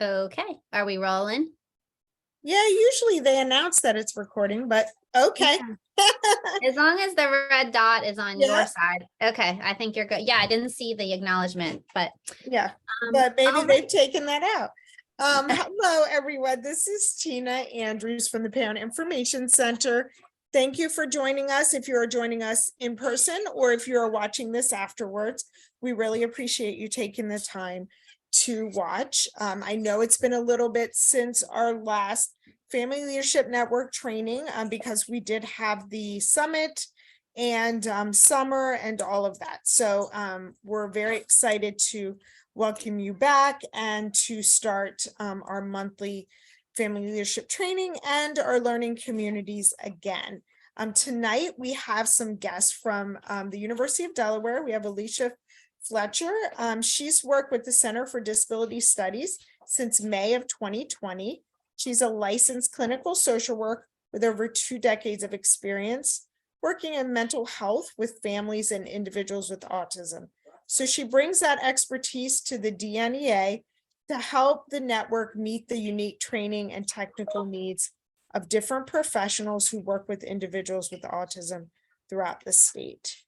Okay, are we rolling? Yeah, usually they announce that it's recording, but okay. As long as the red dot is on your Yeah, side. Okay, I think you're good. Yeah, I didn't see the acknowledgement, but yeah, but maybe all they've right. taken that out. Hello, everyone. This is Tina Andrews from the Parent Information Center. Thank you for joining us. If you are joining us in person or if you are watching this afterwards, we really appreciate you taking the time to watch. I know it's been a little bit since our last Family Leadership Network training because we did have the summit and summer and all of that. So we're very excited to welcome you back and to start our monthly family leadership training and our learning communities again. Tonight we have some guests from the University of Delaware. We have Alicia Fletcher. She's worked with the Center for Disability Studies since May of 2020. She's a licensed clinical social worker with over 2 decades of experience working in mental health with families and individuals with autism. So she brings that expertise to the DNEA to help the network meet the unique training and technical needs of different professionals who work with individuals with autism throughout the state.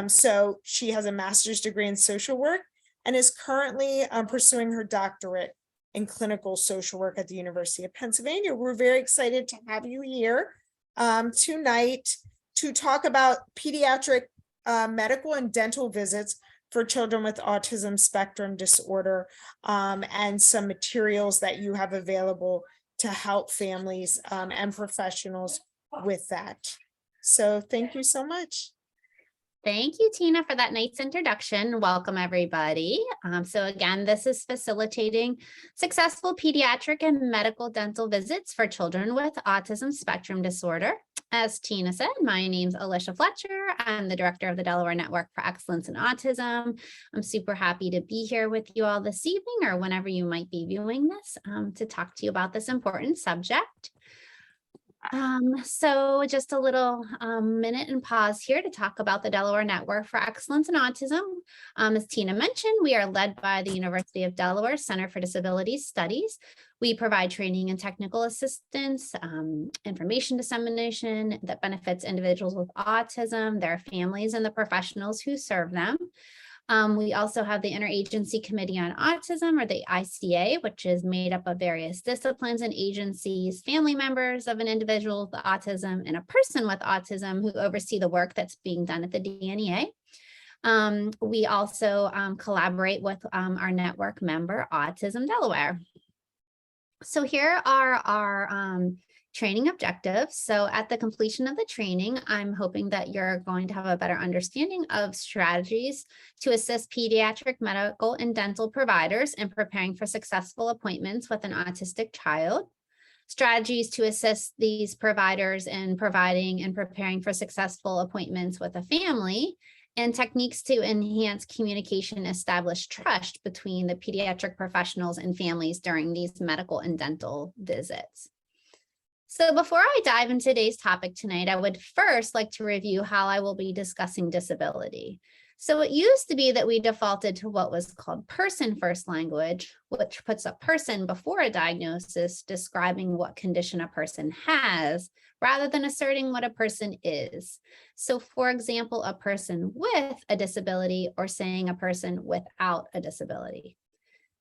So she has a master's degree in social work and is currently pursuing her doctorate in clinical social work at the University of Pennsylvania. We're very excited to have you here tonight to talk about pediatric medical and dental visits for children with autism spectrum disorder and some materials that you have available to help families and professionals with that. So thank you so much. Thank you, Tina, for that nice introduction. Welcome, everybody. So again, this is facilitating successful pediatric and medical dental visits for children with autism spectrum disorder. As Tina said, my name's Alicia Fletcher. I'm the director of the Delaware Network for Excellence in Autism. I'm super happy to be here with you all this evening or whenever you might be viewing this to talk to you about this important subject. So just a little minute and pause here to talk about the Delaware Network for Excellence in Autism. As Tina mentioned, we are led by the University of Delaware Center for Disability Studies. We provide training and technical assistance, information dissemination that benefits individuals with autism, their families, and the professionals who serve them. We also have the Interagency Committee on Autism, or the ICA, which is made up of various disciplines and agencies, family members of an individual with autism, and a person with autism who oversee the work that's being done at the DNEA. We also collaborate with our network member, Autism Delaware. So here are our training objectives. So at the completion of the training, I'm hoping that you're going to have a better understanding of strategies to assist pediatric medical and dental providers in preparing for successful appointments with an autistic child, strategies to assist these providers in providing and preparing for successful appointments with a family, and techniques to enhance communication, establish trust between the pediatric professionals and families during these medical and dental visits. So before I dive into today's topic tonight, I would first like to review how I will be discussing disability. So it used to be that we defaulted to what was called person-first language, which puts a person before a diagnosis describing what condition a person has, rather than asserting what a person is. So for example, a person with a disability or saying a person without a disability.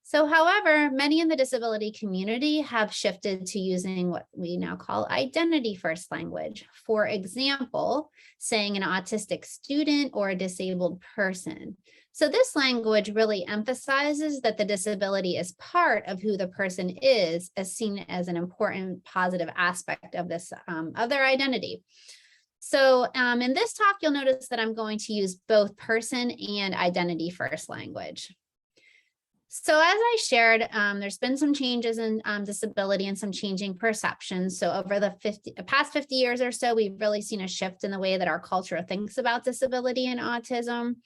So, however, many in the disability community have shifted to using what we now call identity-first language. For example, saying an autistic student or a disabled person. So this language really emphasizes that the disability is part of who the person is, as seen as an important positive aspect of this of their identity. So in this talk, you'll notice that I'm going to use both person and identity-first language. So as I shared, there's been some changes in disability and some changing perceptions. So over the past 50 years or so, we've really seen a shift in the way that our culture thinks about disability and autism.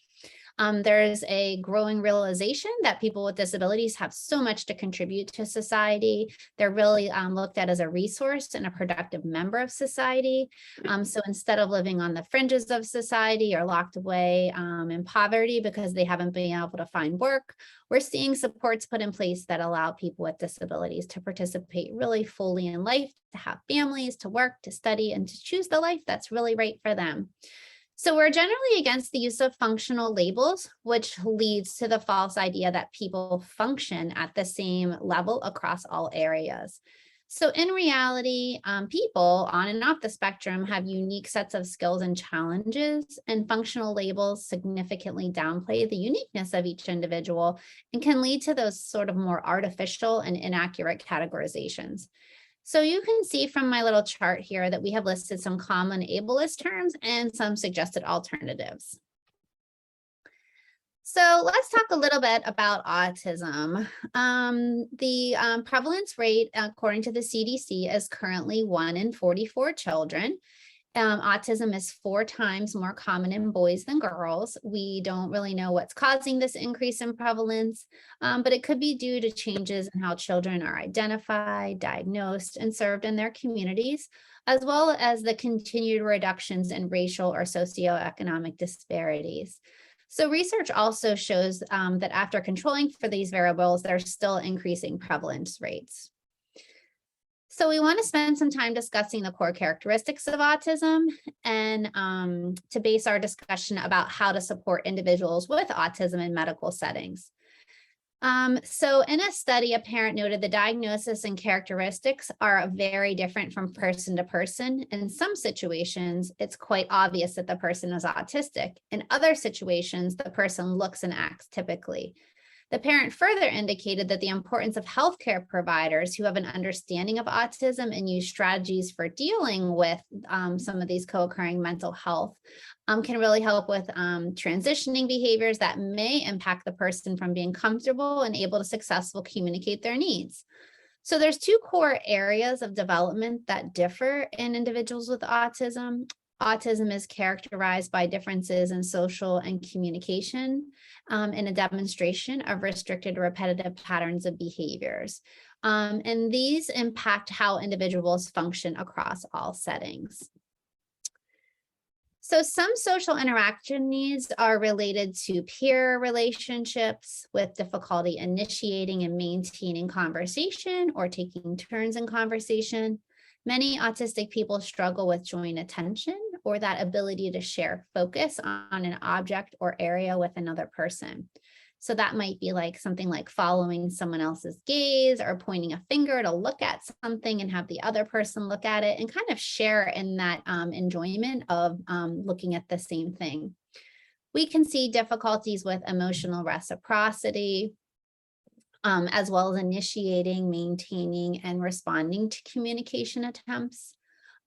There's a growing realization that people with disabilities have so much to contribute to society. They're really looked at as a resource and a productive member of society. So instead of living on the fringes of society or locked away in poverty because they haven't been able to find work, we're seeing supports put in place that allow people with disabilities to participate really fully in life, to have families, to work, to study, and to choose the life that's really right for them. So we're generally against the use of functional labels, which leads to the false idea that people function at the same level across all areas. So in reality, people on and off the spectrum have unique sets of skills and challenges, and functional labels significantly downplay the uniqueness of each individual and can lead to those sort of more artificial and inaccurate categorizations. So you can see from my little chart here that we have listed some common ableist terms and some suggested alternatives. So let's talk a little bit about autism. The prevalence rate, according to the CDC, is currently 1 in 44 children. Autism is 4 times more common in boys than girls. We don't really know what's causing this increase in prevalence, but it could be due to changes in how children are identified, diagnosed, and served in their communities, as well as the continued reductions in racial or socioeconomic disparities. So research also shows that after controlling for these variables, there's still increasing prevalence rates. So we want to spend some time discussing the core characteristics of autism and to base our discussion about how to support individuals with autism in medical settings. So in a study, a parent noted the diagnosis and characteristics are very different from person to person. In some situations, it's quite obvious that the person is autistic. In other situations, the person looks and acts typically. The parent further indicated that the importance of healthcare providers who have an understanding of autism and use strategies for dealing with some of these co-occurring mental health can really help with transitioning behaviors that may impact the person from being comfortable and able to successfully communicate their needs. So there's 2 core areas of development that differ in individuals with autism. Autism is characterized by differences in social and communication in a demonstration of restricted repetitive patterns of behaviors. And these impact how individuals function across all settings. So some social interaction needs are related to peer relationships with difficulty initiating and maintaining conversation or taking turns in conversation. Many autistic people struggle with joint attention or that ability to share focus on an object or area with another person. So that might be like something like following someone else's gaze or pointing a finger to look at something and have the other person look at it and kind of share in that enjoyment of looking at the same thing. We can see difficulties with emotional reciprocity, as well as initiating, maintaining, and responding to communication attempts.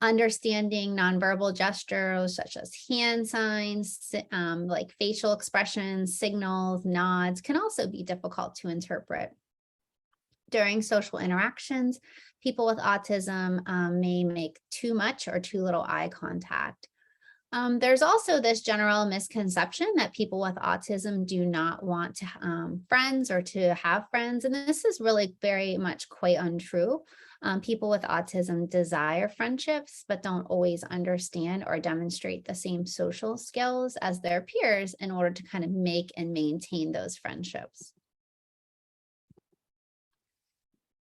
Understanding nonverbal gestures such as hand signs, like facial expressions, signals, nods can also be difficult to interpret. During social interactions, people with autism may make too much or too little eye contact. There's also this general misconception that people with autism do not want to friends or to have friends, and this is really very much quite untrue. People with autism desire friendships, but don't always understand or demonstrate the same social skills as their peers in order to kind of make and maintain those friendships.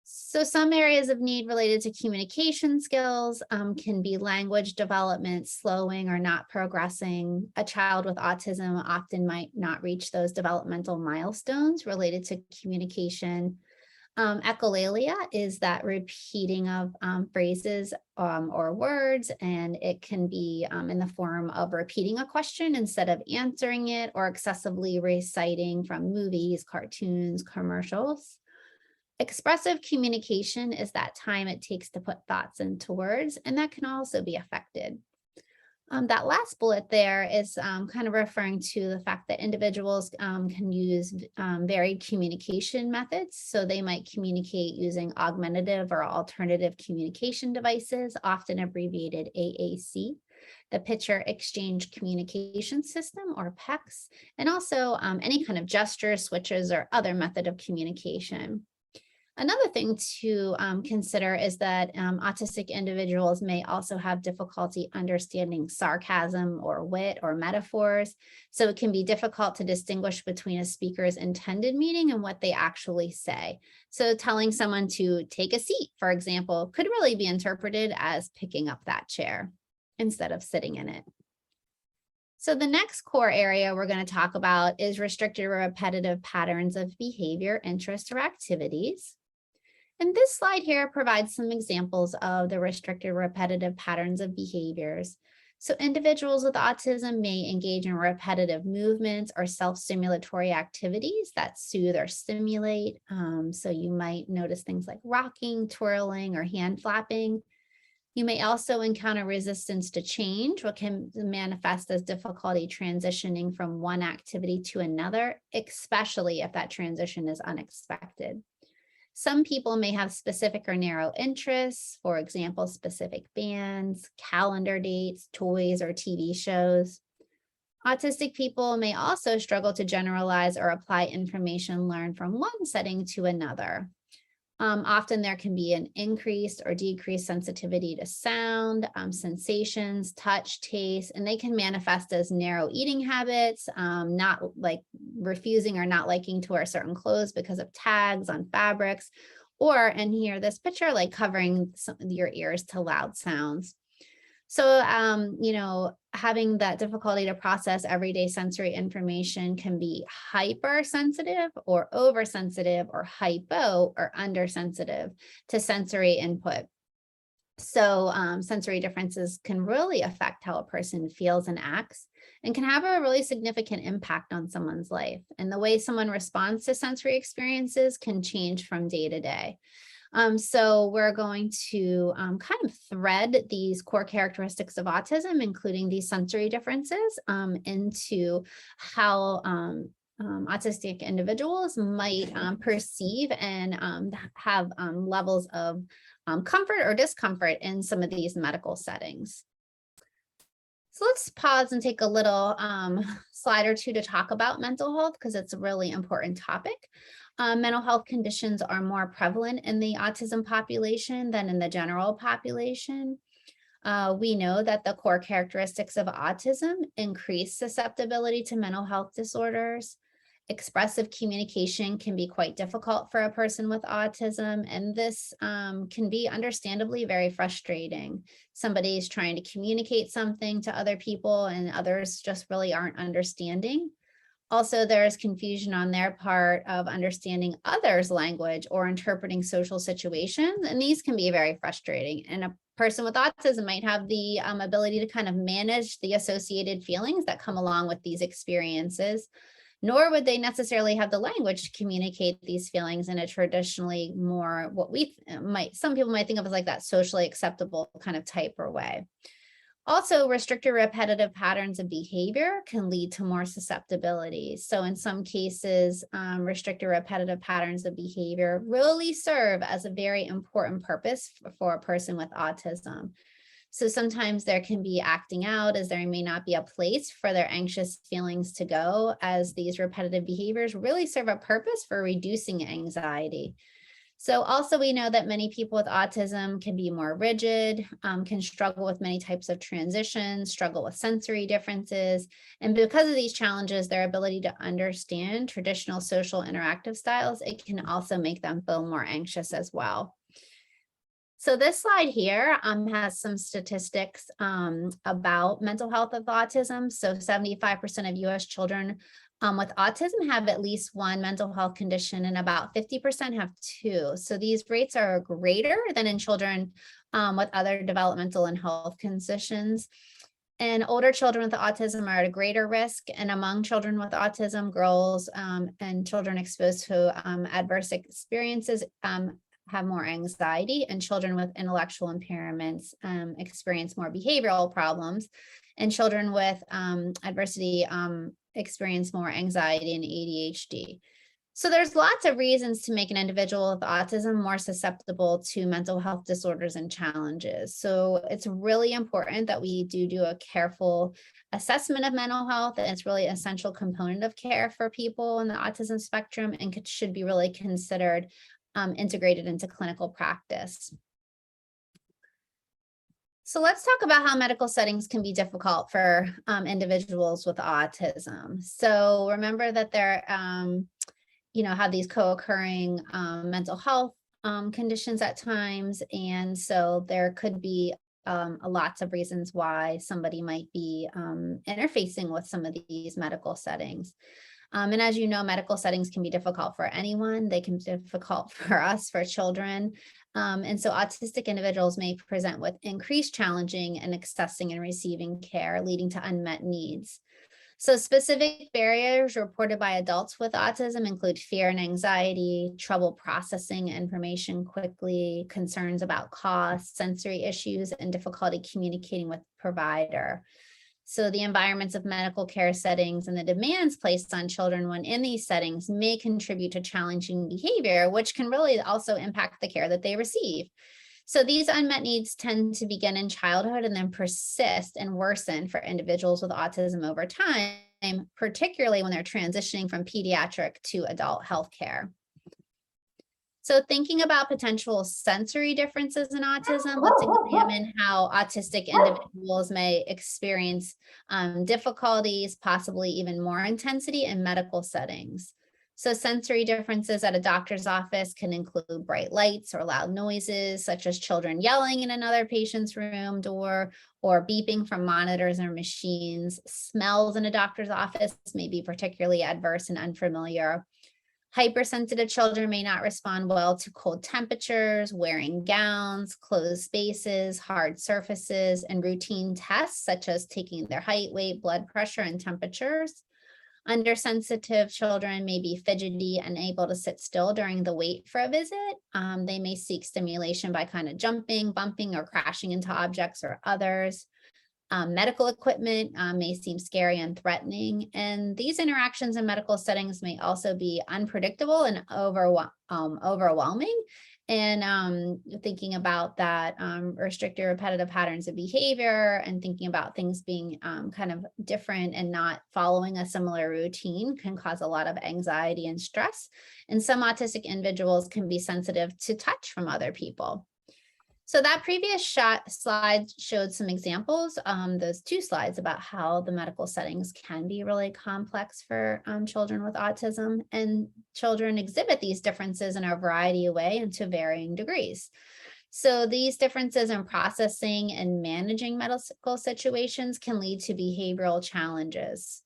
So some areas of need related to communication skills can be language development, slowing or not progressing. A child with autism often might not reach those developmental milestones related to communication. Echolalia is that repeating of phrases or words, and it can be in the form of repeating a question instead of answering it or excessively reciting from movies, cartoons, commercials. Expressive communication is that time it takes to put thoughts into words, and that can also be affected. That last bullet there is kind of referring to the fact that individuals can use varied communication methods. So they might communicate using augmentative or alternative communication devices, often abbreviated AAC. the Picture Exchange Communication System, or PECS, and also any kind of gestures, switches, or other method of communication. Another thing to consider is that autistic individuals may also have difficulty understanding sarcasm or wit or metaphors. So it can be difficult to distinguish between a speaker's intended meaning and what they actually say. So telling someone to take a seat, for example, could really be interpreted as picking up that chair instead of sitting in it. So the next core area we're going to talk about is restricted or repetitive patterns of behavior, interests, or activities. And this slide here provides some examples of the restricted repetitive patterns of behaviors. So individuals with autism may engage in repetitive movements or self-stimulatory activities that soothe or stimulate. So you might notice things like rocking, twirling, or hand flapping. You may also encounter resistance to change, what can manifest as difficulty transitioning from one activity to another, especially if that transition is unexpected. Some people may have specific or narrow interests, for example, specific bands, calendar dates, toys, or TV shows. Autistic people may also struggle to generalize or apply information learned from one setting to another. Often there can be an increased or decreased sensitivity to sound, sensations, touch, taste, and they can manifest as narrow eating habits, not like refusing or not liking to wear certain clothes because of tags on fabrics, or, and here this picture, like covering your ears to loud sounds. So, having that difficulty to process everyday sensory information can be hypersensitive or oversensitive or hypo or undersensitive to sensory input. So sensory differences can really affect how a person feels and acts and can have a really significant impact on someone's life. And the way someone responds to sensory experiences can change from day to day. So we're going to kind of thread these core characteristics of autism, including these sensory differences, into how autistic individuals might perceive and have levels of comfort or discomfort in some of these medical settings. So let's pause and take a little slide or two to talk about mental health, because it's a really important topic. Mental health conditions are more prevalent in the autism population than in the general population. We know that the core characteristics of autism increase susceptibility to mental health disorders. Expressive communication can be quite difficult for a person with autism, and this can be understandably very frustrating. Somebody is trying to communicate something to other people and others just really aren't understanding. Also, there's confusion on their part of understanding others' language or interpreting social situations, and these can be very frustrating. And a person with autism might have the ability to kind of manage the associated feelings that come along with these experiences, nor would they necessarily have the language to communicate these feelings in a traditionally more what some people might think of as like that socially acceptable kind of type or way. Also, restricted repetitive patterns of behavior can lead to more susceptibility. So in some cases, restricted repetitive patterns of behavior really serve as a very important purpose for a person with autism. So sometimes there can be acting out, as there may not be a place for their anxious feelings to go, as these repetitive behaviors really serve a purpose for reducing anxiety. So also we know that many people with autism can be more rigid, can struggle with many types of transitions, struggle with sensory differences. And because of these challenges, their ability to understand traditional social interactive styles, it can also make them feel more anxious as well. So this slide here has some statistics about mental health of autism. So 75% of US children with autism have at least one mental health condition, and about 50% have two. So these rates are greater than in children with other developmental and health conditions. And older children with autism are at a greater risk. And among children with autism, girls and children exposed to adverse experiences have more anxiety, and children with intellectual impairments experience more behavioral problems, and children with adversity experience more anxiety and ADHD. So there's lots of reasons to make an individual with autism more susceptible to mental health disorders and challenges. So it's really important that we do a careful assessment of mental health, and it's really an essential component of care for people in the autism spectrum and should be really considered integrated into clinical practice. So let's talk about how medical settings can be difficult for individuals with autism. So remember that they're have these co-occurring mental health conditions at times. And so there could be lots of reasons why somebody might be interfacing with some of these medical settings. And as you know, medical settings can be difficult for anyone. They can be difficult for us, for children. And so autistic individuals may present with increased challenging in accessing and receiving care, leading to unmet needs. So specific barriers reported by adults with autism include fear and anxiety, trouble processing information quickly, concerns about cost, sensory issues, and difficulty communicating with provider. So the environments of medical care settings and the demands placed on children when in these settings may contribute to challenging behavior, which can really also impact the care that they receive. So these unmet needs tend to begin in childhood and then persist and worsen for individuals with autism over time, particularly when they're transitioning from pediatric to adult healthcare. So thinking about potential sensory differences in autism, let's examine how autistic individuals may experience difficulties, possibly even more intensity in medical settings. So sensory differences at a doctor's office can include bright lights or loud noises, such as children yelling in another patient's room door or beeping from monitors or machines. Smells in a doctor's office may be particularly adverse and unfamiliar. Hypersensitive children may not respond well to cold temperatures, wearing gowns, closed spaces, hard surfaces, and routine tests, such as taking their height, weight, blood pressure, and temperatures. Undersensitive children may be fidgety and unable to sit still during the wait for a visit. They may seek stimulation by kind of jumping, bumping, or crashing into objects or others. Medical equipment may seem scary and threatening, and these interactions in medical settings may also be unpredictable and overwhelming. And thinking about that, restricted repetitive patterns of behavior and thinking about things being kind of different and not following a similar routine can cause a lot of anxiety and stress. And some autistic individuals can be sensitive to touch from other people. So that previous slide showed some examples, those two slides about how the medical settings can be really complex for children with autism, and children exhibit these differences in a variety of ways and to varying degrees. So these differences in processing and managing medical situations can lead to behavioral challenges.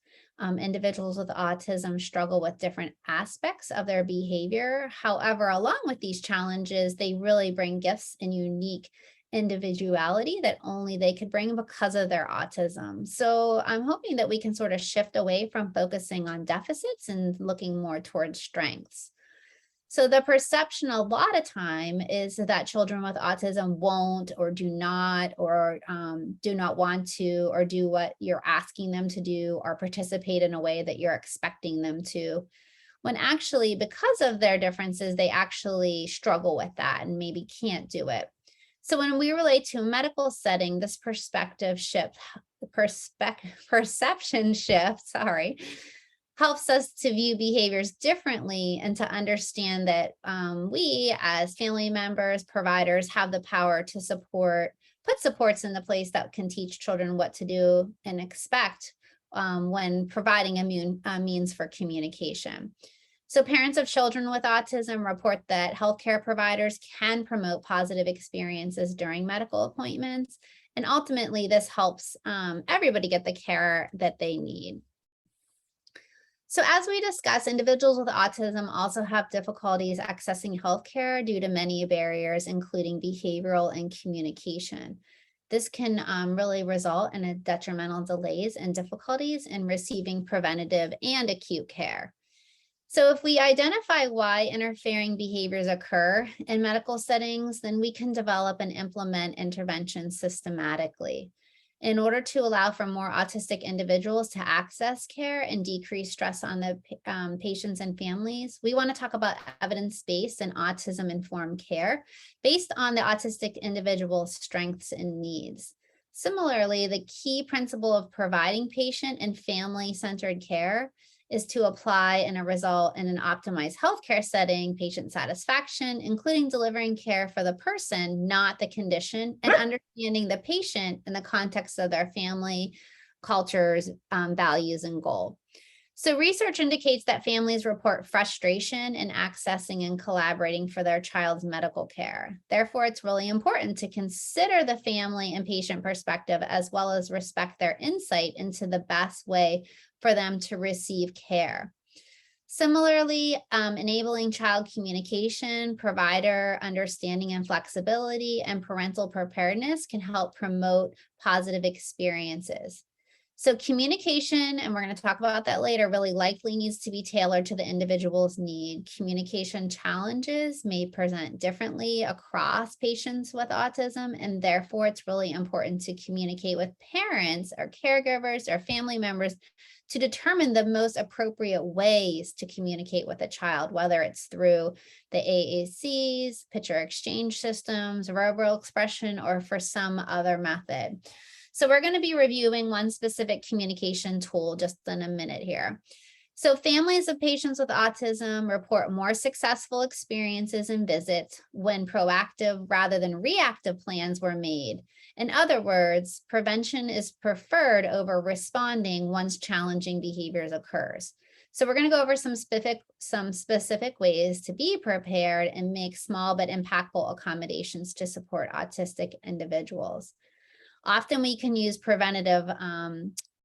Individuals with autism struggle with different aspects of their behavior. However, along with these challenges, they really bring gifts and unique individuality that only they could bring because of their autism. So I'm hoping that we can sort of shift away from focusing on deficits and looking more towards strengths. So the perception a lot of time is that children with autism won't or do not want to or do what you're asking them to do or participate in a way that you're expecting them to, when actually because of their differences, they actually struggle with that and maybe can't do it. So when we relate to a medical setting, this perception shift, helps us to view behaviors differently and to understand that we as family members, providers have the power to put supports into place that can teach children what to do and expect when providing a means for communication. So parents of children with autism report that healthcare providers can promote positive experiences during medical appointments. And ultimately, this helps everybody get the care that they need. So as we discussed, individuals with autism also have difficulties accessing healthcare due to many barriers, including behavioral and communication. This can really result in detrimental delays and difficulties in receiving preventative and acute care. So if we identify why interfering behaviors occur in medical settings, then we can develop and implement interventions systematically. In order to allow for more autistic individuals to access care and decrease stress on the patients and families, we want to talk about evidence-based and autism-informed care based on the autistic individual's strengths and needs. Similarly, the key principle of providing patient and family-centered care is to apply and result in an optimized healthcare setting, patient satisfaction, including delivering care for the person, not the condition, and understanding the patient in the context of their family, cultures, values, and goal. So research indicates that families report frustration in accessing and collaborating for their child's medical care. Therefore, it's really important to consider the family and patient perspective, as well as respect their insight into the best way for them to receive care. Similarly, enabling child communication, provider understanding and flexibility, and parental preparedness can help promote positive experiences. So communication, and we're going to talk about that later, really likely needs to be tailored to the individual's need. Communication challenges may present differently across patients with autism, and therefore it's really important to communicate with parents or caregivers or family members to determine the most appropriate ways to communicate with a child, whether it's through the AACs, picture exchange systems, verbal expression, or for some other method. So we're going to be reviewing one specific communication tool just in a minute here. So families of patients with autism report more successful experiences and visits when proactive rather than reactive plans were made. In other words, prevention is preferred over responding once challenging behaviors occurs. So we're going to go over some specific ways to be prepared and make small but impactful accommodations to support autistic individuals. Often we can use preventative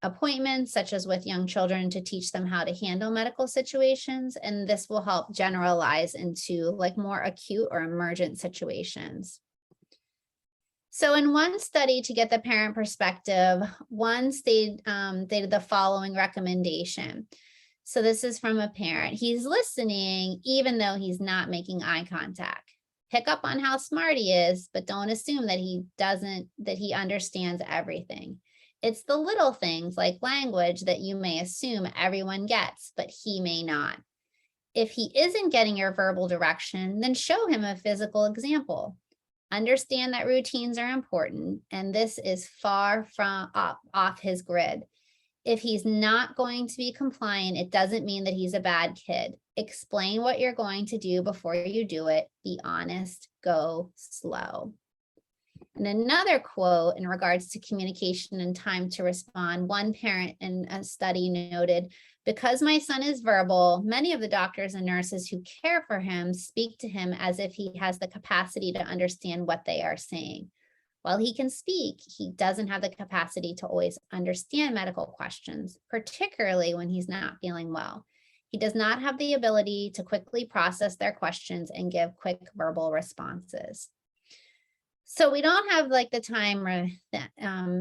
appointments, such as with young children, to teach them how to handle medical situations, and this will help generalize into like more acute or emergent situations. So in one study, to get the parent perspective, one stated the following recommendation. So this is from a parent. He's listening even though he's not making eye contact. Pick up on how smart he is, but don't assume that he understands everything. It's the little things like language that you may assume everyone gets, but he may not. If he isn't getting your verbal direction, then show him a physical example. Understand that routines are important, and this is far from off his grid. If he's not going to be compliant, it doesn't mean that he's a bad kid. Explain what you're going to do before you do it. Be honest, go slow. And another quote in regards to communication and time to respond, one parent in a study noted, because my son is verbal, many of the doctors and nurses who care for him speak to him as if he has the capacity to understand what they are saying. While he can speak, he doesn't have the capacity to always understand medical questions, particularly when he's not feeling well. He does not have the ability to quickly process their questions and give quick verbal responses. So we don't have like the time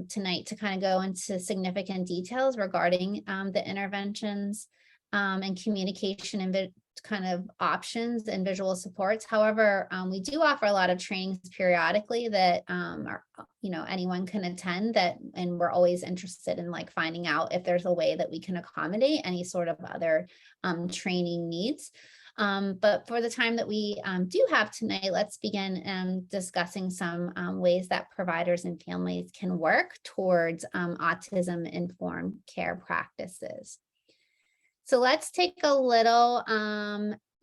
tonight to kind of go into significant details regarding the interventions and communication and kind of options and visual supports. However, we do offer a lot of trainings periodically that anyone can attend that, and we're always interested in like finding out if there's a way that we can accommodate any sort of other training needs. But for the time that we do have tonight, let's begin discussing some ways that providers and families can work towards autism-informed care practices. So let's take a little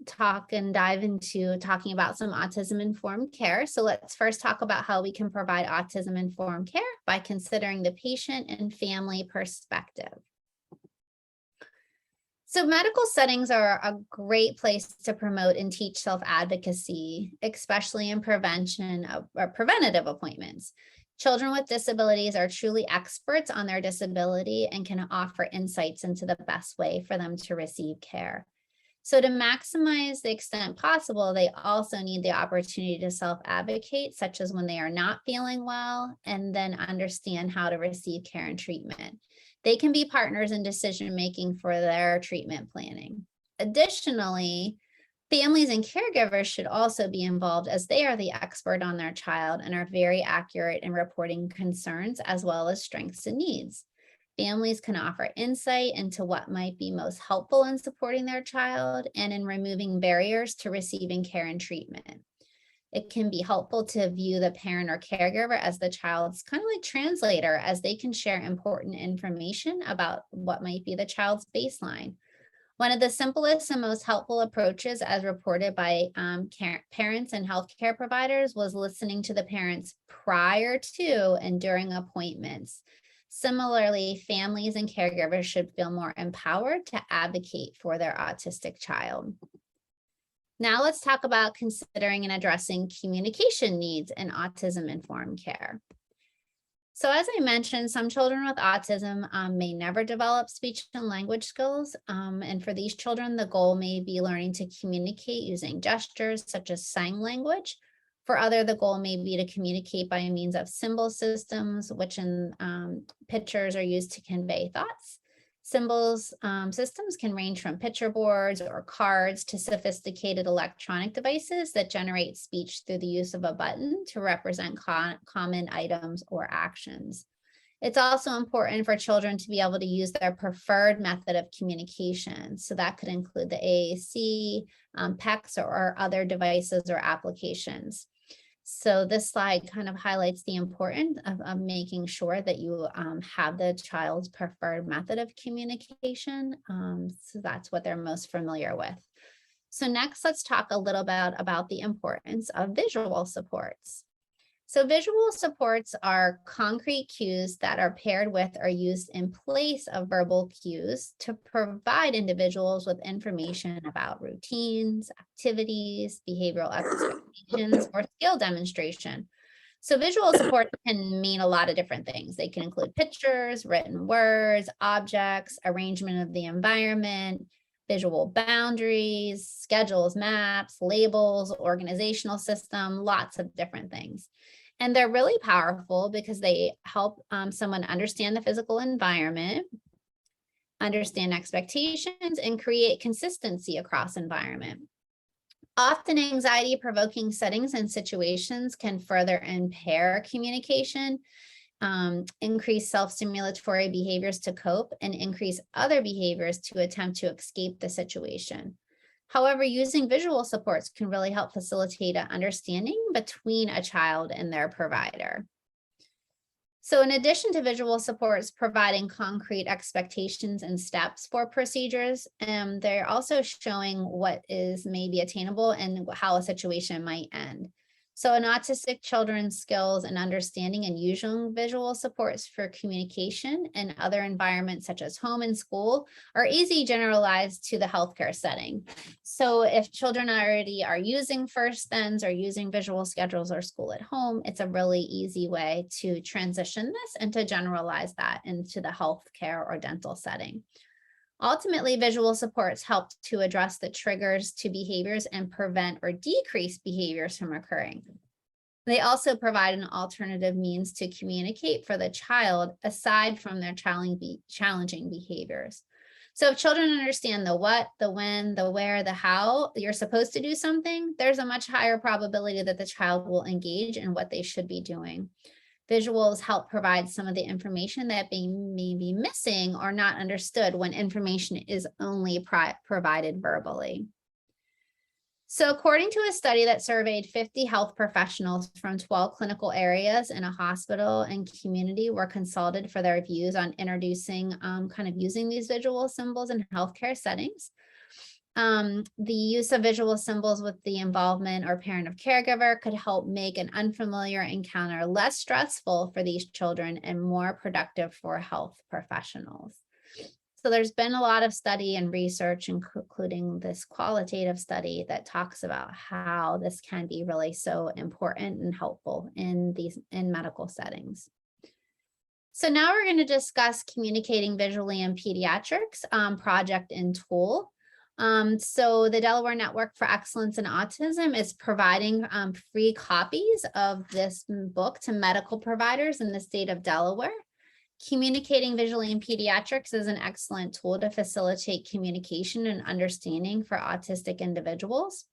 talk and dive into talking about some autism-informed care. So let's first talk about how we can provide autism-informed care by considering the patient and family perspective. So medical settings are a great place to promote and teach self-advocacy, especially in prevention or preventative appointments. Children with disabilities are truly experts on their disability and can offer insights into the best way for them to receive care. So to maximize the extent possible, they also need the opportunity to self-advocate, such as when they are not feeling well, and then understand how to receive care and treatment. They can be partners in decision-making for their treatment planning. Additionally, Families and caregivers should also be involved as they are the expert on their child and are very accurate in reporting concerns as well as strengths and needs. Families can offer insight into what might be most helpful in supporting their child and in removing barriers to receiving care and treatment. It can be helpful to view the parent or caregiver as the child's kind of like translator, as they can share important information about what might be the child's baseline. One of the simplest and most helpful approaches, as reported by parents and healthcare providers, was listening to the parents prior to and during appointments. Similarly, families and caregivers should feel more empowered to advocate for their autistic child. Now let's talk about considering and addressing communication needs in autism-informed care. So as I mentioned, some children with autism may never develop speech and language skills. And for these children, the goal may be learning to communicate using gestures such as sign language. For others, the goal may be to communicate by means of symbol systems, which in pictures are used to convey thoughts. Symbols systems can range from picture boards or cards to sophisticated electronic devices that generate speech through the use of a button to represent common items or actions. It's also important for children to be able to use their preferred method of communication. So that could include the AAC, PECs, or other devices or applications. So this slide kind of highlights the importance of making sure that you have the child's preferred method of communication. So that's what they're most familiar with. So next, let's talk a little bit about the importance of visual supports. So visual supports are concrete cues that are paired with or used in place of verbal cues to provide individuals with information about routines, activities, behavioral expectations, or skill demonstration. So visual support can mean a lot of different things. They can include pictures, written words, objects, arrangement of the environment, visual boundaries, schedules, maps, labels, organizational system, lots of different things. And they're really powerful because they help someone understand the physical environment, understand expectations, and create consistency across environment. Often anxiety-provoking settings and situations can further impair communication, increase self-stimulatory behaviors to cope, and increase other behaviors to attempt to escape the situation. However, using visual supports can really help facilitate an understanding between a child and their provider. So in addition to visual supports providing concrete expectations and steps for procedures, they're also showing what is maybe attainable and how a situation might end. So in autistic children's skills and understanding and using visual supports for communication and other environments such as home and school are easy generalized to the healthcare setting. So if children already are using first thens or using visual schedules or school at home, it's a really easy way to transition this and to generalize that into the healthcare or dental setting. Ultimately, visual supports help to address the triggers to behaviors and prevent or decrease behaviors from occurring. They also provide an alternative means to communicate for the child aside from their challenging behaviors. So if children understand the what, the when, the where, the how you're supposed to do something, there's a much higher probability that the child will engage in what they should be doing. Visuals help provide some of the information that may be missing or not understood when information is only provided verbally. So according to a study that surveyed 50 health professionals from 12 clinical areas in a hospital and community were consulted for their views on introducing kind of using these visual symbols in healthcare settings. The use of visual symbols with the involvement or parent of caregiver could help make an unfamiliar encounter less stressful for these children and more productive for health professionals. So there's been a lot of study and research, including this qualitative study that talks about how this can be really so important and helpful in medical settings. So now we're going to discuss communicating visually in pediatrics project and tool. So the Delaware Network for Excellence in Autism is providing free copies of this book to medical providers in the state of Delaware. Communicating visually in pediatrics is an excellent tool to facilitate communication and understanding for autistic individuals.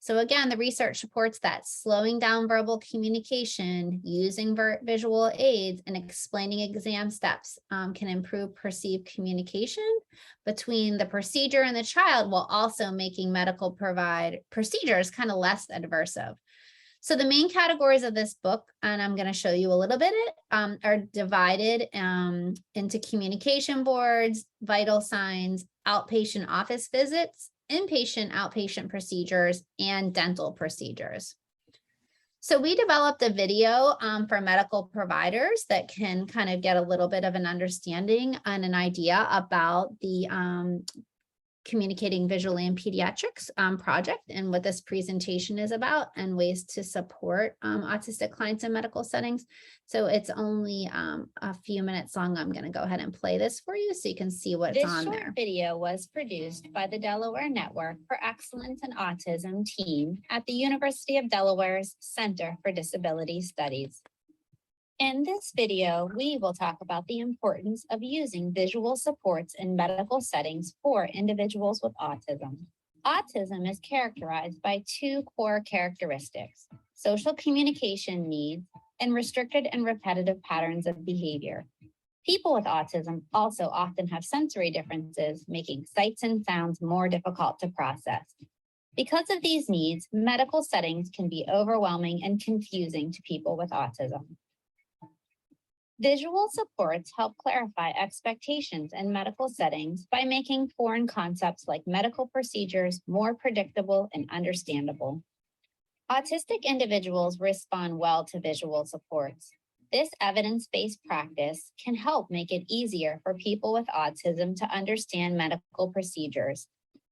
So again, the research supports that slowing down verbal communication, using visual aids, and explaining exam steps can improve perceived communication between the procedure and the child, while also making medical procedures kind of less adversive. So the main categories of this book, and I'm going to show you a little bit, are divided into communication boards, vital signs, outpatient office visits, inpatient, outpatient procedures, and dental procedures. So we developed a video for medical providers that can kind of get a little bit of an understanding and an idea about the Communicating Visually in Pediatrics project and what this presentation is about and ways to support autistic clients in medical settings. So it's only a few minutes long. I'm going to go ahead and play this for you so you can see what's on there. This short video was produced by the Delaware Network for Excellence in Autism team at the University of Delaware's Center for Disability Studies. In this video, we will talk about the importance of using visual supports in medical settings for individuals with autism. Autism is characterized by two core characteristics: social communication needs and restricted and repetitive patterns of behavior. People with autism also often have sensory differences, making sights and sounds more difficult to process. Because of these needs, medical settings can be overwhelming and confusing to people with autism. Visual supports help clarify expectations in medical settings by making foreign concepts like medical procedures more predictable and understandable. Autistic individuals respond well to visual supports. This evidence-based practice can help make it easier for people with autism to understand medical procedures.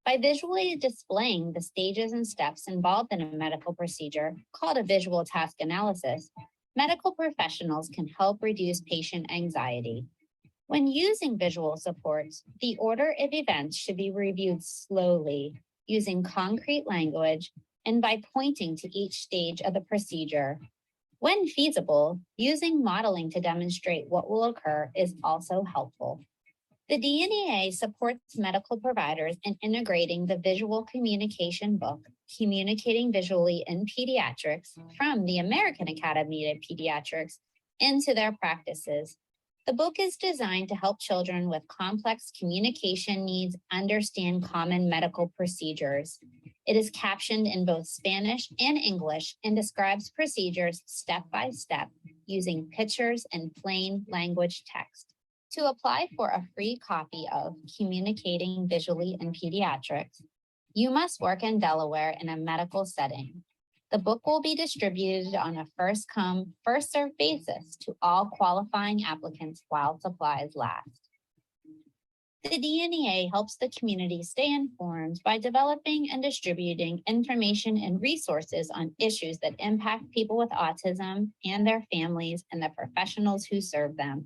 By visually displaying the stages and steps involved in a medical procedure, called a visual task analysis, medical professionals can help reduce patient anxiety. When using visual supports, the order of events should be reviewed slowly, using concrete language, and by pointing to each stage of the procedure. When feasible, using modeling to demonstrate what will occur is also helpful. The DNEA supports medical providers in integrating the visual communication book, Communicating Visually in Pediatrics, from the American Academy of Pediatrics into their practices. The book is designed to help children with complex communication needs understand common medical procedures. It is captioned in both Spanish and English and describes procedures step by step using pictures and plain language text. To apply for a free copy of Communicating Visually in Pediatrics, you must work in Delaware in a medical setting. The book will be distributed on a first-come, first-served basis to all qualifying applicants while supplies last. The DNEA helps the community stay informed by developing and distributing information and resources on issues that impact people with autism and their families and the professionals who serve them.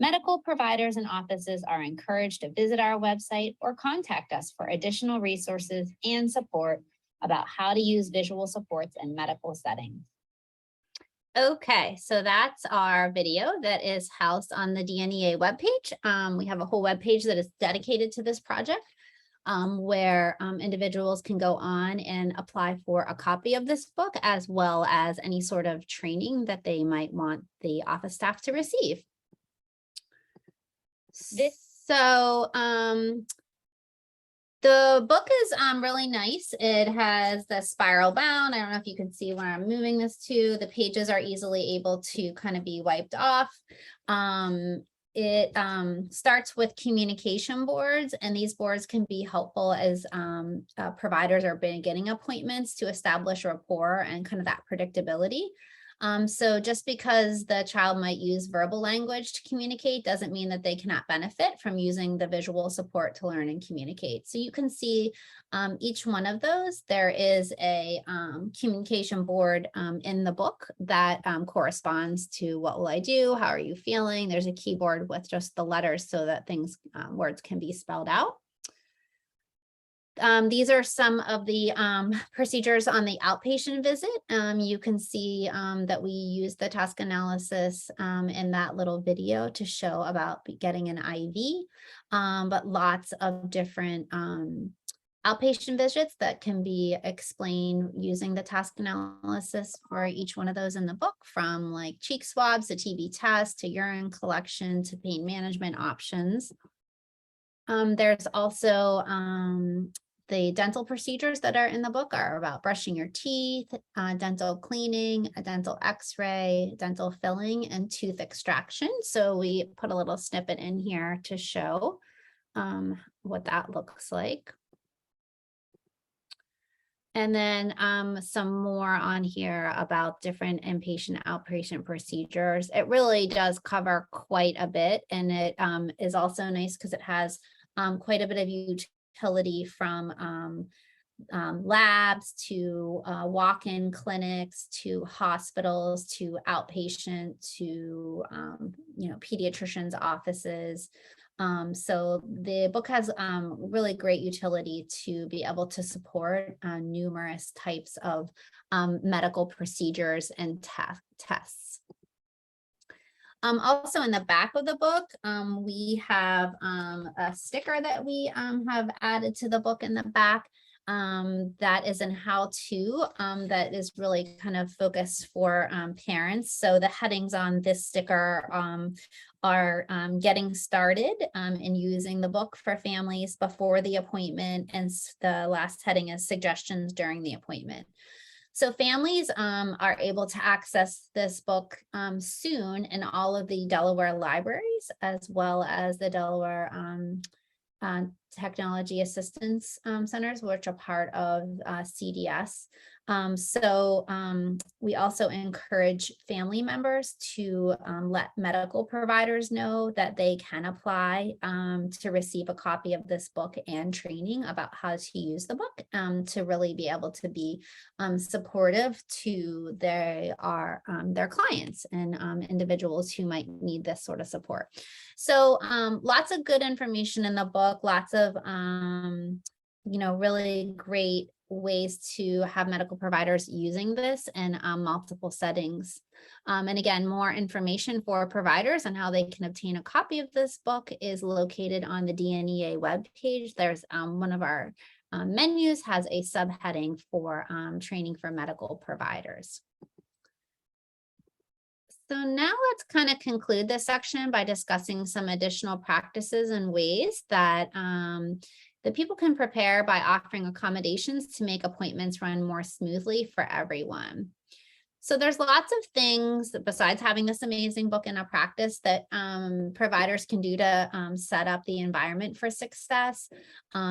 Medical providers and offices are encouraged to visit our website or contact us for additional resources and support about how to use visual supports in medical settings. Okay, so that's our video that is housed on the DNEA webpage. We have a whole webpage that is dedicated to this project where individuals can go on and apply for a copy of this book, as well as any sort of training that they might want the office staff to receive. The book is really nice. It has the spiral bound. I don't know if you can see where I'm moving this to. The pages are easily able to kind of be wiped off. It starts with communication boards, and these boards can be helpful as providers are beginning appointments to establish rapport and kind of that predictability. So just because the child might use verbal language to communicate doesn't mean that they cannot benefit from using the visual support to learn and communicate. So you can see each one of those. There is a communication board in the book that corresponds to what will I do? How are you feeling? There's a keyboard with just the letters so that words can be spelled out. These are some of the procedures on the outpatient visit. You can see that we use the task analysis in that little video to show about getting an IV, but lots of different outpatient visits that can be explained using the task analysis for each one of those in the book, from like cheek swabs to TB tests to urine collection to pain management options. There's also the dental procedures that are in the book are about brushing your teeth, dental cleaning, a dental x-ray, dental filling, and tooth extraction. So we put a little snippet in here to show what that looks like. And then some more on here about different inpatient, outpatient procedures. It really does cover quite a bit, and it is also nice because it has quite a bit of utility from labs to walk-in clinics to hospitals to outpatient to pediatricians' offices. So the book has really great utility to be able to support numerous types of medical procedures and tests. Also in the back of the book, we have a sticker that we have added to the book in the back. That is an how-to that is really kind of focused for parents. So the headings on this sticker are getting started and using the book for families before the appointment, and the last heading is suggestions during the appointment. So families are able to access this book soon in all of the Delaware libraries, as well as the Delaware Technology Assistance Centers, which are part of CDS. We also encourage family members to let medical providers know that they can apply to receive a copy of this book and training about how to use the book to really be able to be supportive to their clients and individuals who might need this sort of support. So lots of good information in the book, lots of really great ways to have medical providers using this in multiple settings. And again, more information for providers on how they can obtain a copy of this book is located on the DNEA webpage. There's one of our menus has a subheading for training for medical providers. So now let's kind of conclude this section by discussing some additional practices and ways that that people can prepare by offering accommodations to make appointments run more smoothly for everyone. So there's lots of things besides having this amazing book in a practice that providers can do to set up the environment for success.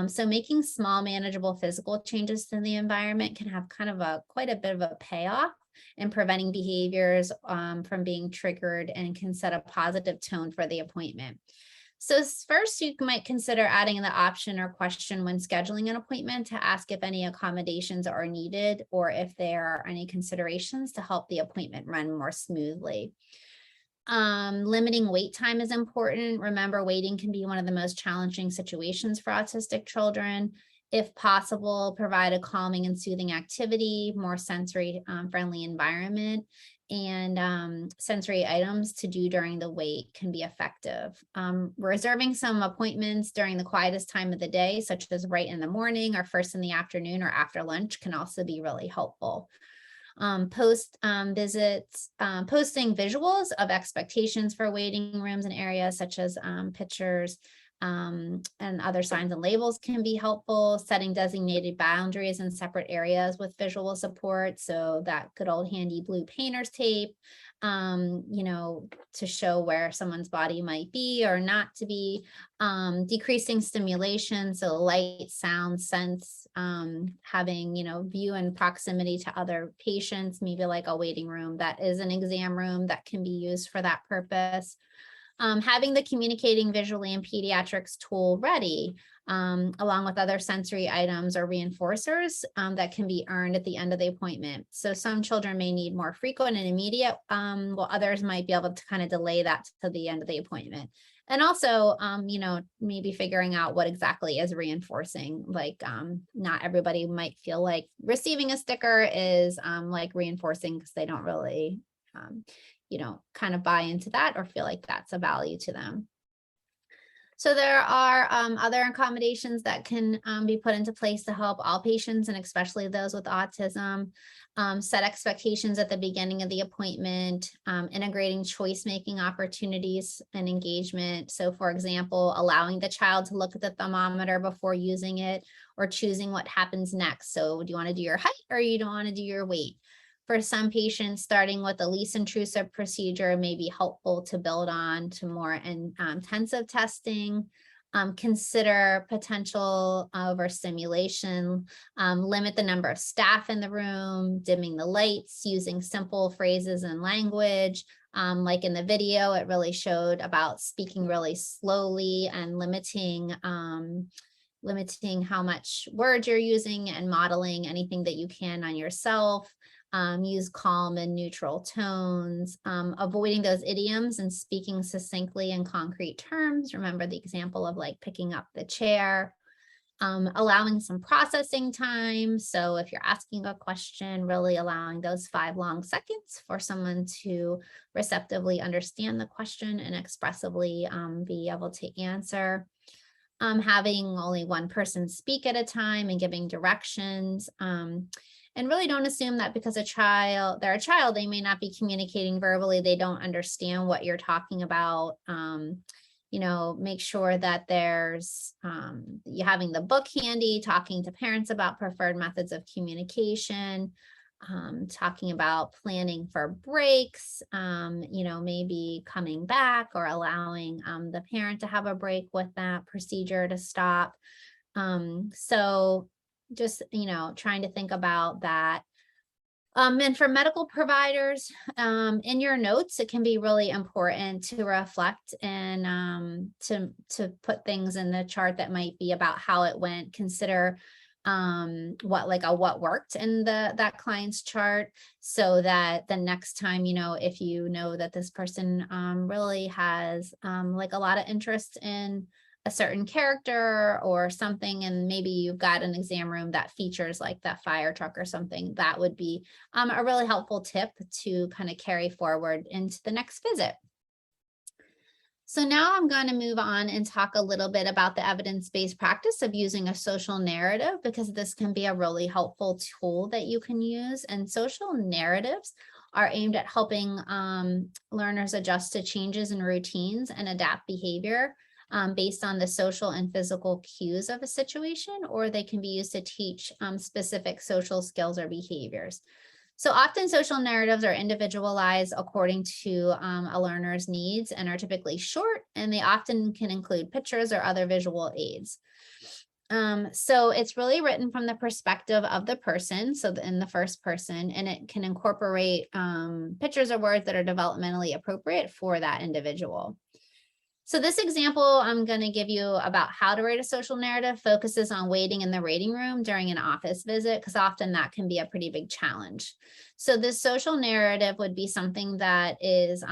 So making small, manageable physical changes to the environment can have kind of quite a bit of a payoff in preventing behaviors from being triggered, and can set a positive tone for the appointment. So first, you might consider adding the option or question when scheduling an appointment to ask if any accommodations are needed or if there are any considerations to help the appointment run more smoothly. Limiting wait time is important. Remember, waiting can be one of the most challenging situations for autistic children. If possible, provide a calming and soothing activity, more sensory friendly environment, and sensory items to do during the wait can be effective. Reserving some appointments during the quietest time of the day, such as right in the morning or first in the afternoon or after lunch, can also be really helpful. Visits, posting visuals of expectations for waiting rooms and areas such as pictures and other signs and labels can be helpful. Setting designated boundaries in separate areas with visual support. So that good old handy blue painter's tape, to show where someone's body might be or not to be. Decreasing stimulation, so light, sound, sense, having, view and proximity to other patients, maybe like a waiting room that is an exam room that can be used for that purpose. Having the communicating visually in pediatrics tool ready, along with other sensory items or reinforcers that can be earned at the end of the appointment. So some children may need more frequent and immediate, while others might be able to kind of delay that to the end of the appointment. And also, maybe figuring out what exactly is reinforcing, like not everybody might feel like receiving a sticker is like reinforcing because they don't really, kind of buy into that or feel like that's a value to them. So there are other accommodations that can be put into place to help all patients and especially those with autism. Set expectations at the beginning of the appointment, integrating choice-making opportunities and engagement. So for example, allowing the child to look at the thermometer before using it or choosing what happens next. So do you want to do your height or you don't want to do your weight? For some patients, starting with the least intrusive procedure may be helpful to build on to more intensive testing. Consider potential overstimulation, limit the number of staff in the room, dimming the lights, using simple phrases and language. Like in the video, it really showed about speaking really slowly and limiting how much words you're using and modeling anything that you can on yourself. Use calm and neutral tones, avoiding those idioms and speaking succinctly in concrete terms. Remember the example of like picking up the chair, allowing some processing time. So if you're asking a question, really allowing those 5 long seconds for someone to receptively understand the question and expressively be able to answer. Having only one person speak at a time and giving directions. And really don't assume that because they're a child, they may not be communicating verbally, they don't understand what you're talking about. Make sure that there's you having the book handy, talking to parents about preferred methods of communication, talking about planning for breaks, maybe coming back or allowing the parent to have a break with that procedure to stop. So just, trying to think about that. And for medical providers, in your notes, it can be really important to reflect and to put things in the chart that might be about how it went. Consider what worked in that client's chart, so that the next time, if you know that this person really has like a lot of interest in a certain character or something, and maybe you've got an exam room that features like that fire truck or something, that would be a really helpful tip to kind of carry forward into the next visit. So now I'm going to move on and talk a little bit about the evidence-based practice of using a social narrative, because this can be a really helpful tool that you can use. And social narratives are aimed at helping learners adjust to changes in routines and adapt behavior based on the social and physical cues of a situation, or they can be used to teach specific social skills or behaviors. So often social narratives are individualized according to a learner's needs and are typically short, and they often can include pictures or other visual aids. So it's really written from the perspective of the person, so in the first person, and it can incorporate pictures or words that are developmentally appropriate for that individual. So this example I'm going to give you about how to write a social narrative focuses on waiting in the waiting room during an office visit, because often that can be a pretty big challenge. So this social narrative would be something that is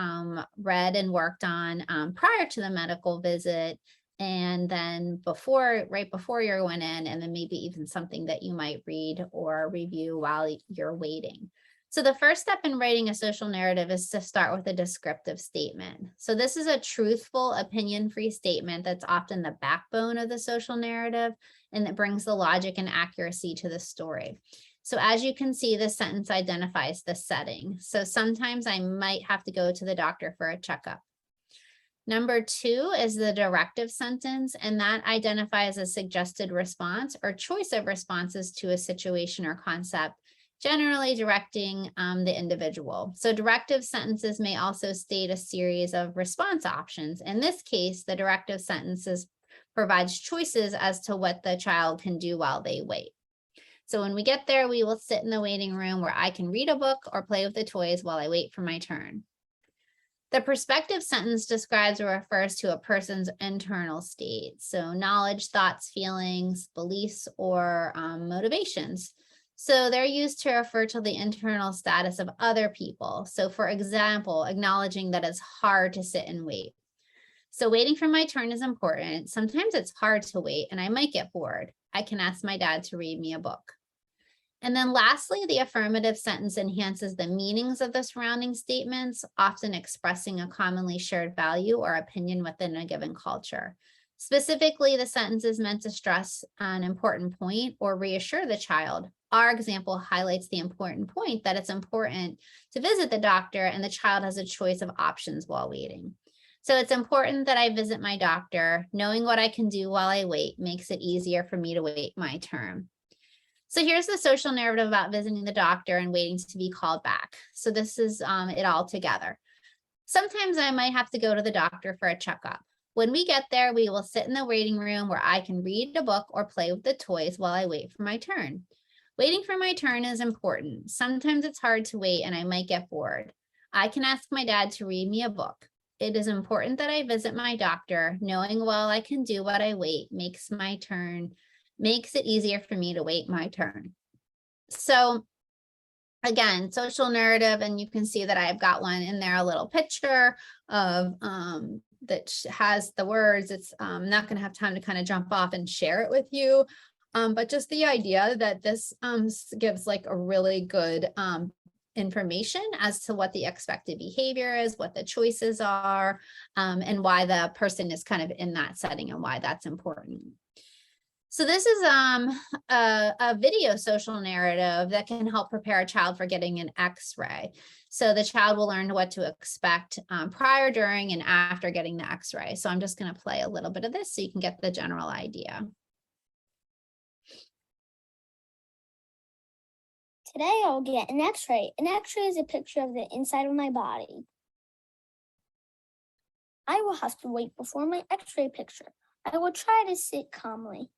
read and worked on prior to the medical visit, and then right before you're going in, and then maybe even something that you might read or review while you're waiting. So the first step in writing a social narrative is to start with a descriptive statement. So this is a truthful, opinion-free statement that's often the backbone of the social narrative, and that brings the logic and accuracy to the story. So as you can see, this sentence identifies the setting. So sometimes I might have to go to the doctor for a checkup. Number 2 is the directive sentence, and that identifies a suggested response or choice of responses to a situation or concept, generally directing the individual. So directive sentences may also state a series of response options. In this case, the directive sentences provides choices as to what the child can do while they wait. So when we get there, we will sit in the waiting room where I can read a book or play with the toys while I wait for my turn. The perspective sentence describes or refers to a person's internal state. So knowledge, thoughts, feelings, beliefs, or motivations. So they're used to refer to the internal status of other people. So for example, acknowledging that it's hard to sit and wait. So waiting for my turn is important. Sometimes it's hard to wait and I might get bored. I can ask my dad to read me a book. And then lastly, the affirmative sentence enhances the meanings of the surrounding statements, often expressing a commonly shared value or opinion within a given culture. Specifically, the sentence is meant to stress an important point or reassure the child. Our example highlights the important point that it's important to visit the doctor and the child has a choice of options while waiting. So it's important that I visit my doctor. Knowing what I can do while I wait makes it easier for me to wait my turn. So here's the social narrative about visiting the doctor and waiting to be called back. So this is it all together. Sometimes I might have to go to the doctor for a checkup. When we get there, we will sit in the waiting room where I can read a book or play with the toys while I wait for my turn. Waiting for my turn is important. Sometimes it's hard to wait and I might get bored. I can ask my dad to read me a book. It is important that I visit my doctor. Knowing well I can do what I wait makes it easier for me to wait my turn. So again, social narrative, and you can see that I've got one in there, a little picture of that has the words. It's not going to have time to kind of jump off and share it with you. But just the idea that this gives like a really good information as to what the expected behavior is, what the choices are, and why the person is kind of in that setting and why that's important. So this is a video social narrative that can help prepare a child for getting an X-ray. So the child will learn what to expect prior, during, and after getting the X-ray. So I'm just going to play a little bit of this so you can get the general idea. Today I'll get an X-ray. An X-ray is a picture of the inside of my body. I will have to wait before my X-ray picture. I will try to sit calmly.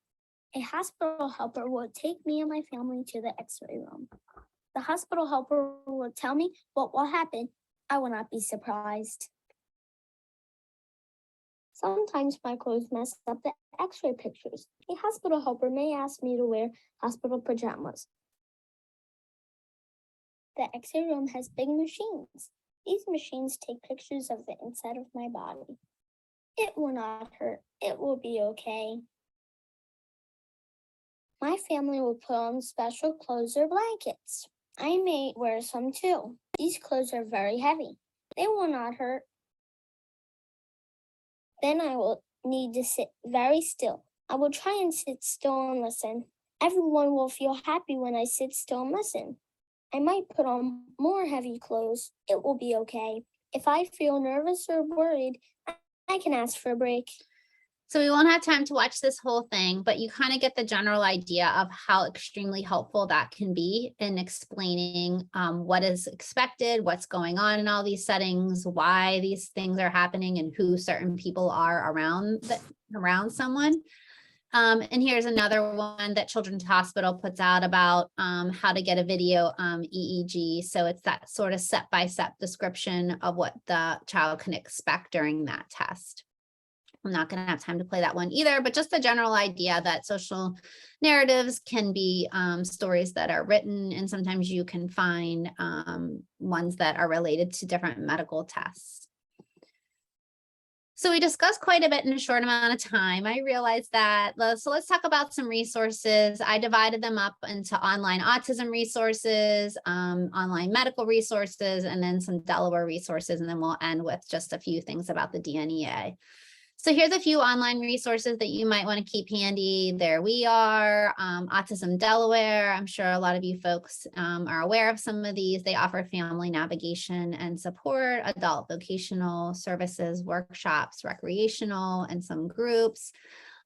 A hospital helper will take me and my family to the X-ray room. The hospital helper will tell me what will happen. I will not be surprised. Sometimes my clothes mess up the X-ray pictures. A hospital helper may ask me to wear hospital pajamas. The X-ray room has big machines. These machines take pictures of the inside of my body. It will not hurt. It will be okay. My family will put on special clothes or blankets. I may wear some too. These clothes are very heavy. They will not hurt. Then I will need to sit very still. I will try and sit still and listen. Everyone will feel happy when I sit still and listen. I might put on more heavy clothes. It will be okay. If I feel nervous or worried, I can ask for a break. So we won't have time to watch this whole thing, but you kind of get the general idea of how extremely helpful that can be in explaining what is expected, what's going on in all these settings, why these things are happening, and who certain people are around someone. And here's another one that Children's Hospital puts out about how to get a video EEG. So it's that sort of step-by-step description of what the child can expect during that test. I'm not going to have time to play that one either, but just the general idea that social narratives can be stories that are written, and sometimes you can find ones that are related to different medical tests. So we discussed quite a bit in a short amount of time. I realized that. So let's talk about some resources. I divided them up into online autism resources, online medical resources, and then some Delaware resources. And then we'll end with just a few things about the DNEA. So here's a few online resources that you might want to keep handy. There we are, Autism Delaware. I'm sure a lot of you folks are aware of some of these. They offer family navigation and support, adult vocational services, workshops, recreational, and some groups.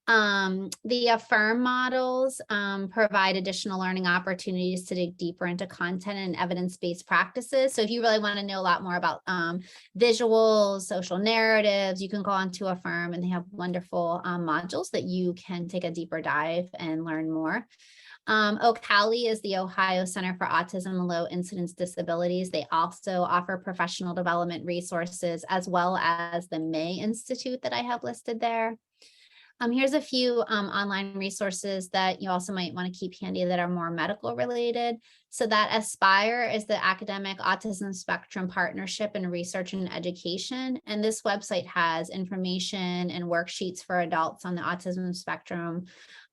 The Affirm models provide additional learning opportunities to dig deeper into content and evidence-based practices. So if you really want to know a lot more about visuals, social narratives, you can go on to Affirm, and they have wonderful modules that you can take a deeper dive and learn more. OCALI is the Ohio Center for Autism and Low Incidence Disabilities. They also offer professional development resources, as well as the May Institute that I have listed there. Here's a few online resources that you also might want to keep handy that are more medical related. So that Aspire is the Academic Autism Spectrum Partnership in Research and Education. And this website has information and worksheets for adults on the autism spectrum.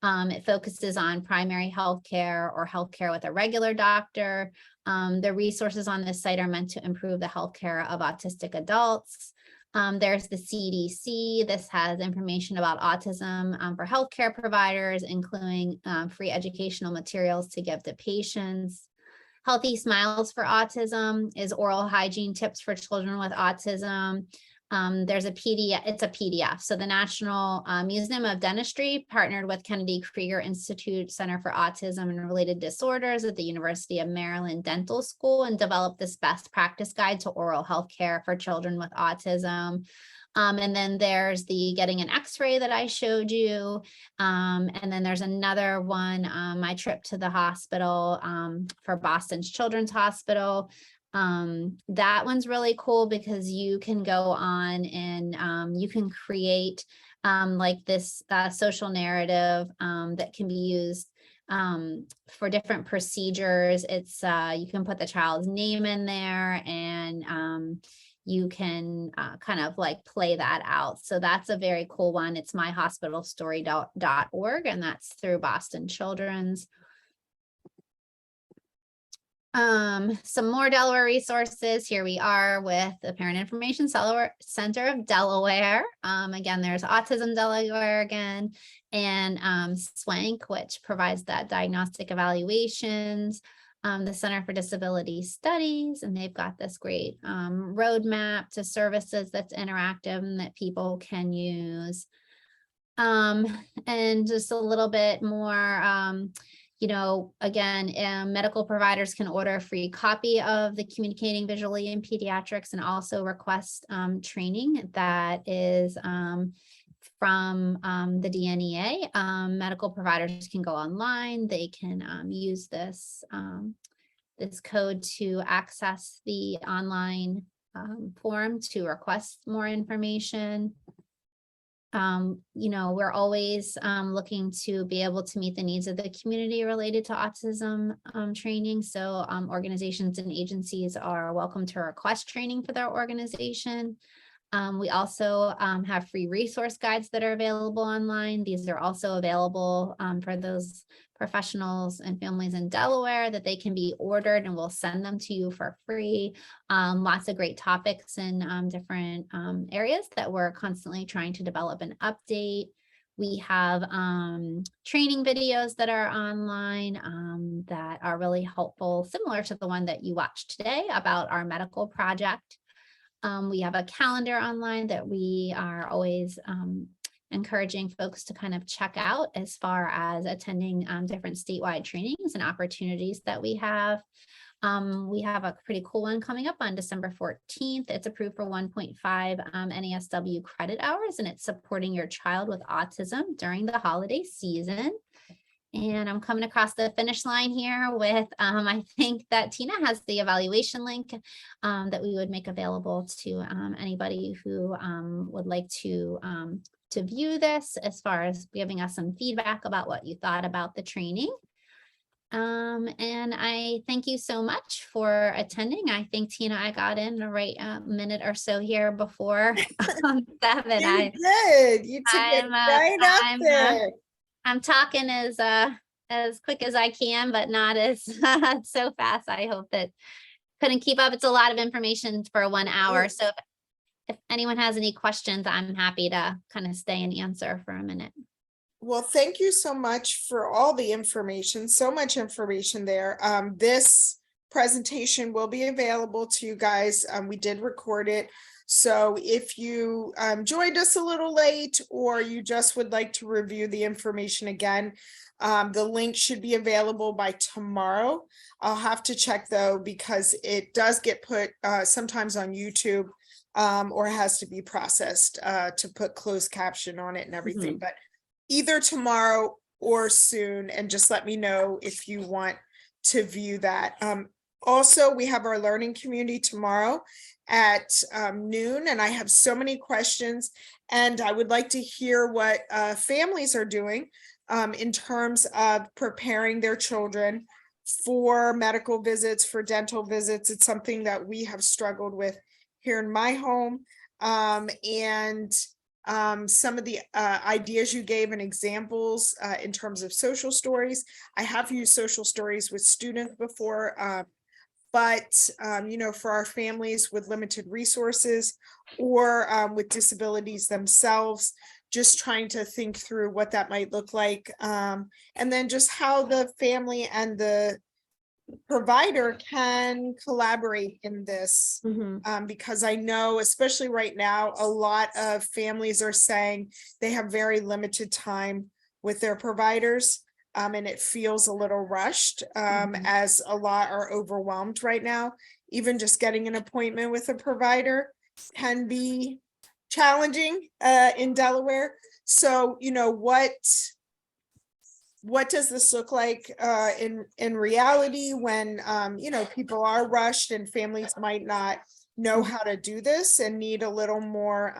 It focuses on primary health care or healthcare with a regular doctor. The resources on this site are meant to improve the healthcare of autistic adults. There's the CDC. This has information about autism for healthcare providers, including free educational materials to give to patients. Healthy Smiles for Autism is oral hygiene tips for children with autism. There's a PDF, it's a PDF. So the National Museum of Dentistry partnered with Kennedy Krieger Institute Center for Autism and Related Disorders at the University of Maryland Dental School and developed this best practice guide to oral health care for children with autism. And then there's the Getting an X-ray that I showed you. And then there's another one, My Trip to the Hospital for Boston's Children's Hospital. That one's really cool because you can go on and you can create like this social narrative that can be used for different procedures. It's you can put the child's name in there and you can kind of like play that out. So that's a very cool one. It's myhospitalstory.org and that's through Boston Children's. Some more Delaware resources. Here we are with the Parent Information Center of Delaware. Again, there's Autism Delaware again, and SWANK, which provides that diagnostic evaluations, the Center for Disability Studies, and they've got this great roadmap to services that's interactive and that people can use. And just a little bit more, you know, again, medical providers can order a free copy of the Communicating Visually in Pediatrics and also request training that is from the DNEA. Medical providers can go online. They can use this, this code to access the online form to request more information. You know, we're always looking to be able to meet the needs of the community related to autism training. So organizations and agencies are welcome to request training for their organization. We also have free resource guides that are available online. These are also available for those professionals and families in Delaware that they can be ordered and we'll send them to you for free. Lots of great topics in different areas that we're constantly trying to develop and update. We have training videos that are online that are really helpful, similar to the one that you watched today about our medical project. We have a calendar online that we are always encouraging folks to kind of check out as far as attending different statewide trainings and opportunities that we have. We have a pretty cool one coming up on December 14th. It's approved for 1.5 NASW credit hours, and it's supporting your child with autism during the holiday season. And I'm coming across the finish line here with, I think that Tina has the evaluation link that we would make available to anybody who would like to view this as far as giving us some feedback about what you thought about the training. And I thank you so much for attending. I think Tina, I got in the right minute or so here before 7. You did. You took it right up there. I'm talking as quick as I can, but not as so fast. I hope that couldn't keep up. It's a lot of information for 1 hour. So if anyone has any questions, I'm happy to kind of stay and answer for a minute. Well, thank you so much for all the information. So much information there. This presentation will be available to you guys. We did record it. So if you joined us a little late or you just would like to review the information again, the link should be available by tomorrow. I'll have to check though, because it does get put sometimes on YouTube or has to be processed to put closed caption on it and everything. But either tomorrow or soon, and just let me know if you want to view that. Also, we have our learning community tomorrow at noon, and I have so many questions, and I would like to hear what families are doing in terms of preparing their children for medical visits, for dental visits. It's something that we have struggled with here in my home. And some of the ideas you gave and examples in terms of social stories. I have used social stories with students before, but you know, for our families with limited resources or with disabilities themselves, just trying to think through what that might look like. And then just how the family and the provider can collaborate in this. Because I know, especially right now, a lot of families are saying they have very limited time with their providers. And it feels a little rushed as a lot are overwhelmed right now. Even just getting an appointment with a provider can be challenging in Delaware. So, you know, what does this look like in reality when, you know, people are rushed and families might not know how to do this and need a little more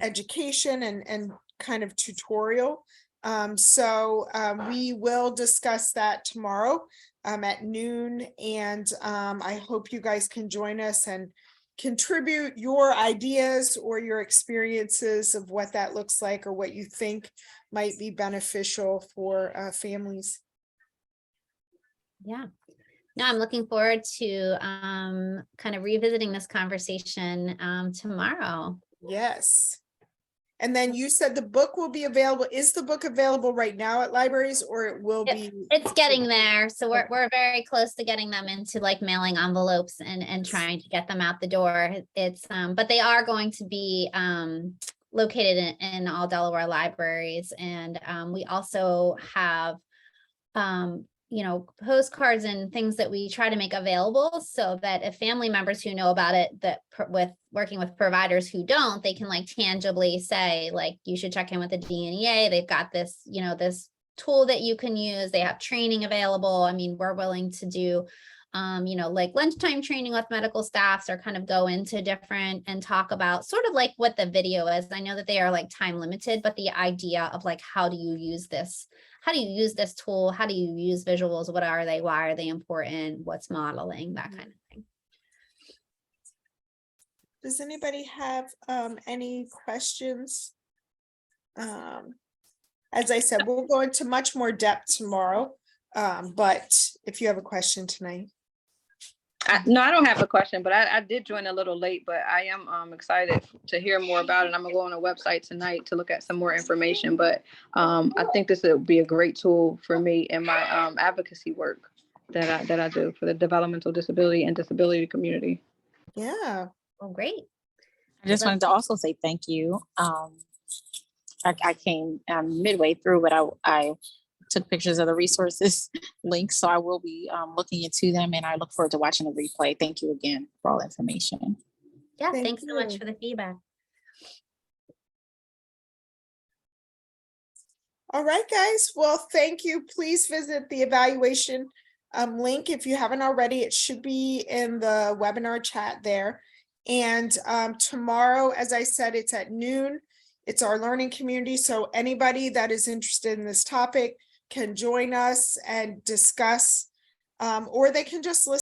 education and kind of tutorial. So we will discuss that tomorrow at noon, and I hope you guys can join us and contribute your ideas or your experiences of what that looks like or what you think might be beneficial for families. Yeah. No, I'm looking forward to kind of revisiting this conversation tomorrow. Yes. And then you said the book will be available. Is the book available right now at libraries, or it will be? It's getting there. So we're very close to getting them into like mailing envelopes and trying to get them out the door. It's but they are going to be located in all Delaware libraries. And we also have you know, postcards and things that we try to make available so that if family members who know about it, that with working with providers who don't, they can like tangibly say, like, you should check in with the DNEA. They've got this, you know, this tool that you can use. They have training available. I mean, we're willing to do, you know, like lunchtime training with medical staffs, or kind of go into different and talk about sort of like what the video is. I know that they are like time limited, but the idea of like, how do you use this? How do you use this tool? How do you use visuals? What are they? Why are they important? What's modeling? That kind of thing. Does anybody have any questions? As I said, we'll go into much more depth tomorrow, but if you have a question tonight. No, I don't have a question, but I did join a little late, but I am excited to hear more about it. I'm gonna go on a website tonight to look at some more information, but I think this would be a great tool for me in my advocacy work that I do for the developmental disability and disability community. Yeah. Well, great. I just wanted to also say thank you. I came midway through, but I took pictures of the resources links, so I will be looking into them, and I look forward to watching the replay. Thank you again for all the information. Yeah, Thank thanks so much you. for the feedback. All right, guys. Well, thank you. Please visit the evaluation link if you haven't already. It should be in the webinar chat there. And tomorrow, as I said, it's at noon. It's our learning community. So anybody that is interested in this topic can join us and discuss, or they can just listen.